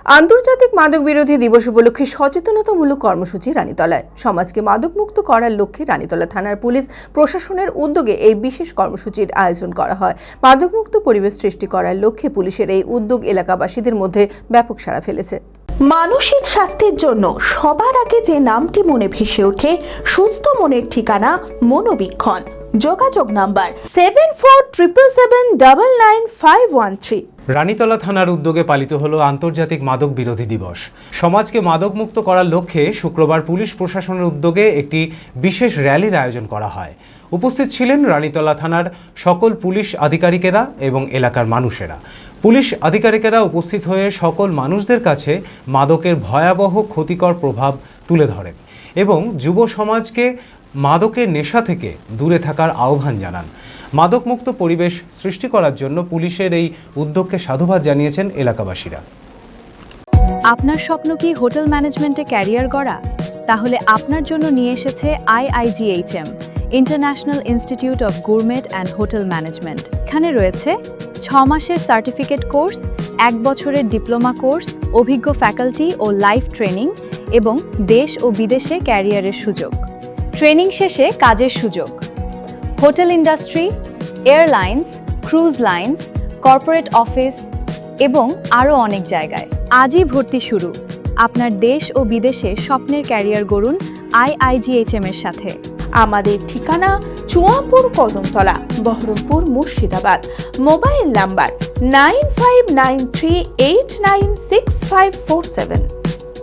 আন্তর্জাতিক মাদক বিরোধী দিবস উপলক্ষে সচেতনতামূলক কর্মসূচি রানীতলায়। সমাজকে মাদকমুক্ত করার লক্ষ্যে রানীতলা থানার পুলিশ প্রশাসনের উদ্যোগে এই বিশেষ কর্মসূচির আয়োজন করা হয়। মাদকমুক্ত পরিবেশ সৃষ্টি করার লক্ষ্যে পুলিশের এই উদ্যোগ এলাকাবাসীদের মধ্যে ব্যাপক সাড়া ফেলেছে। মানসিক স্বাস্থ্যের জন্য সবার আগে যে নামটি মনে ভেসে ওঠে, সুস্থ মনের ঠিকানা মনোবীক্ষণ। যোগাযোগ নাম্বার 7477799513। রানীতলা থানার উদ্যোগে পালিত হলো আন্তর্জাতিক মাদক বিরোধী দিবস। সমাজকে মাদকমুক্ত করার লক্ষ্যে শুক্রবার পুলিশ প্রশাসনের উদ্যোগে একটি বিশেষ র্যালির আয়োজন করা হয়। উপস্থিত ছিলেন রানীতলা থানার সকল পুলিশ আধিকারিকেরা এবং এলাকার মানুষেরা। পুলিশ আধিকারিকেরা উপস্থিত হয়ে সকল মানুষদের কাছে মাদকের ভয়াবহ ক্ষতিকর প্রভাব তুলে ধরেন এবং যুব সমাজকে মাদকের নেশা থেকে দূরে থাকার আহ্বান জানান। মাদকমুক্ত পরিবেশ সৃষ্টি করার জন্য পুলিশের এই উদ্যোগকে সাধুবাদ জানিয়েছেন এলাকাবাসীরা। আপনার স্বপ্ন কি হোটেল ম্যানেজমেন্টে ক্যারিয়ার গড়া? তাহলে আপনার জন্য নিয়ে এসেছে IIGHM, international institute of gourmet and hotel management. এখানে রয়েছে 6 মাসের সার্টিফিকেট কোর্স, 1 বছরের ডিপ্লোমা কোর্স, অভিজ্ঞ ফ্যাকাল্টি ও লাইভ ট্রেনিং এবং দেশ ও বিদেশে ক্যারিয়ারের সুযোগ। ট্রেনিং শেষে কাজের সুযোগ hotel industry, airlines, cruise lines, corporate office এবং আরও অনেক জায়গায়। আজই ভর্তি শুরু। আপনার দেশ ও বিদেশে স্বপ্নের ক্যারিয়ার গড়ুন IIGHM এর সাথে। আমাদের ঠিকানা চুয়াপুর কদমতলা, বহরমপুর, মুর্শিদাবাদ। Mobile number 9593896547।